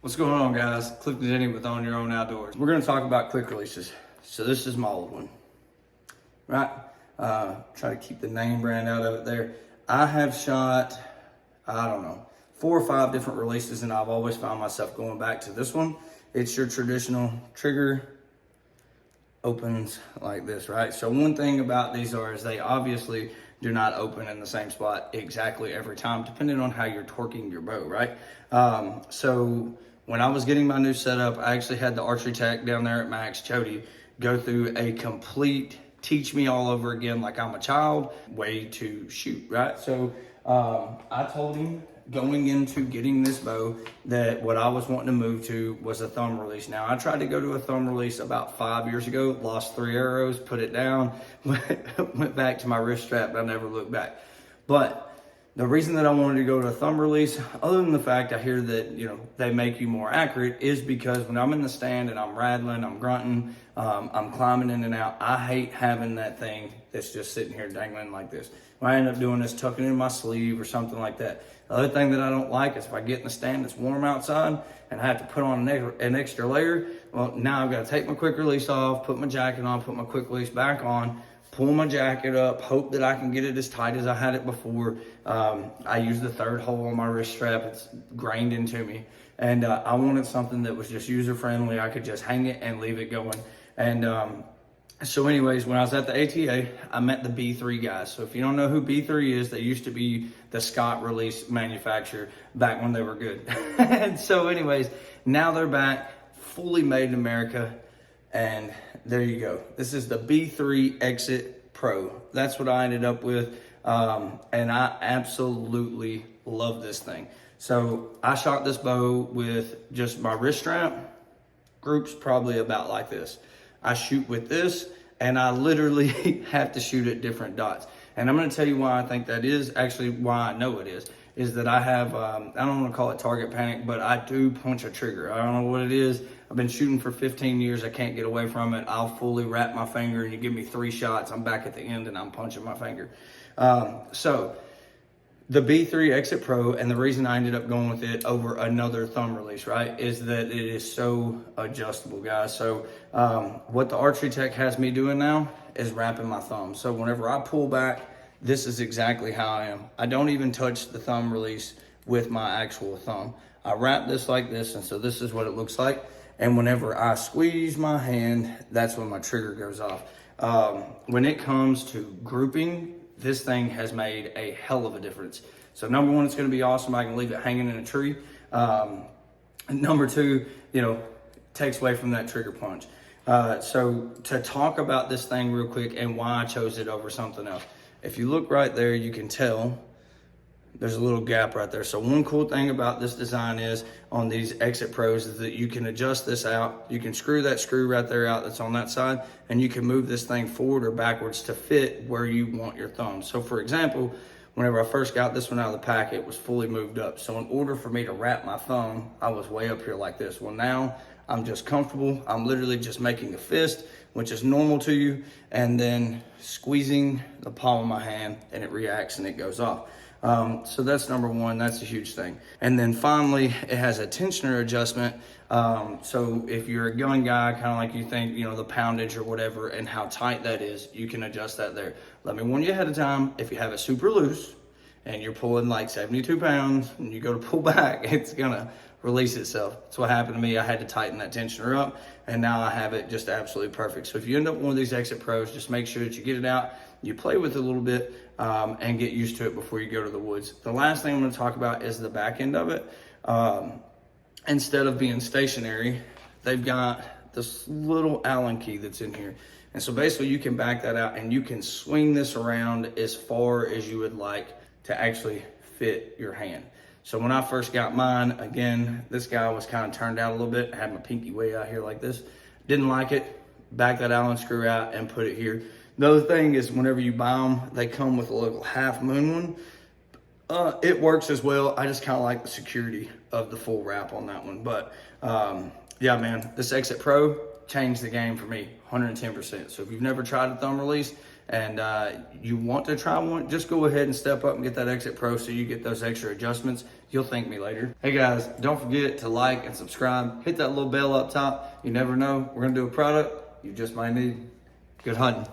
What's going on, guys? Cliff and Jenny with On Your Own Outdoors. We're going to talk about quick releases. So this is my old one, right? Try to keep the name brand out of it there. I have shot, I don't know, 4 or 5 different releases, and I've always found myself going back to this one. It's your traditional trigger, opens like this, right? So one thing about these is they obviously do not open in the same spot exactly every time, depending on how you're torquing your bow, right? So when I was getting my new setup, I actually had the archery tech down there at Max, Jody, go through a complete teach me all over again like I'm a child way to shoot, right? So I told him going into getting this bow that what I was wanting to move to was a thumb release. Now, I tried to go to a thumb release about 5 years ago, lost 3 arrows, put it down, went back to my wrist strap, and I never looked back. But the reason that I wanted to go to a thumb release, other than the fact I hear that, you know, they make you more accurate, is because when I'm in the stand and I'm rattling, I'm grunting, I'm climbing in and out, I hate having that thing that's just sitting here dangling like this. When I end up doing this, tucking in my sleeve or something like that. The other thing that I don't like is if I get in the stand, it's warm outside, and I have to put on an extra layer. Well, now I've got to take my quick release off, put my jacket on, put my quick release back on, pull my jacket up, hope that I can get it as tight as I had it before. I use the 3rd hole on my wrist strap. It's grained into me. And I wanted something that was just user-friendly. I could just hang it and leave it going. And so anyways, when I was at the ATA, I met the B3 guys. So if you don't know who B3 is, they used to be the Scott release manufacturer back when they were good. And so anyways, now they're back, fully made in America. And there you go. This is the B3 Exit Pro. That's what I ended up with. And I absolutely love this thing. So I shot this bow with just my wrist strap. Groups probably about like this. I shoot with this, and I literally have to shoot at different dots. And I'm going to tell you why I think that is, actually why I know it is that I have, I don't want to call it target panic, but I do punch a trigger. I don't know what it is. I've been shooting for 15 years. I can't get away from it. I'll fully wrap my finger, and you give me 3 shots, I'm back at the end, and I'm punching my finger. So the B3 Exit Pro, and the reason I ended up going with it over another thumb release, right, is that it is so adjustable, guys. So what the archery tech has me doing now is wrapping my thumb. So whenever I pull back, this is exactly how I am. I don't even touch the thumb release with my actual thumb. I wrap this like this, and so this is what it looks like. And whenever I squeeze my hand, that's when my trigger goes off. When it comes to grouping, this thing has made a hell of a difference. So number 1, it's going to be awesome. I can leave it hanging in a tree. Number 2, you know, takes away from that trigger punch. So to talk about this thing real quick and why I chose it over something else. If you look right there, you can tell there's a little gap right there. So one cool thing about this design is on these Exit Pros is that you can adjust this out. You can screw that screw right there out that's on that side, and you can move this thing forward or backwards to fit where you want your thumb. So for example, whenever I first got this one out of the pack, it was fully moved up. So in order for me to wrap my thumb, I was way up here like this. Well, now I'm just comfortable. I'm literally just making a fist, which is normal to you, and then squeezing the palm of my hand, and it reacts and it goes off. So that's number 1. That's a huge thing. And then finally, it has a tensioner adjustment. So if you're a gun guy, kind of like you think, you know, the poundage or whatever and how tight that is, you can adjust that there. Let me warn you ahead of time, if you have it super loose and you're pulling like 72 pounds and you go to pull back, it's gonna release itself. That's what happened to me. I had to tighten that tensioner up, and now I have it just absolutely perfect. So if you end up with one of these Exit Pros, just make sure that you get it out, you play with it a little bit, and get used to it before you go to the woods. The last thing I'm going to talk about is the back end of it. Instead of being stationary, they've got this little Allen key that's in here. And so basically you can back that out and you can swing this around as far as you would like to actually fit your hand. So when I first got mine, again, this guy was kind of turned out a little bit. I had my pinky way out here like this. Didn't like it. Back that Allen screw out and put it here. The other thing is whenever you buy them, they come with a little half moon one. It works as well. I just kind of like the security of the full wrap on that one. But yeah, man, this Exit Pro changed the game for me 110%. So if you've never tried a thumb release and you want to try one, just go ahead and step up and get that Exit Pro so you get those extra adjustments. You'll thank me later. Hey guys, don't forget to like and subscribe. Hit that little bell up top. You never know, we're gonna do a product you just might need. Good hunting.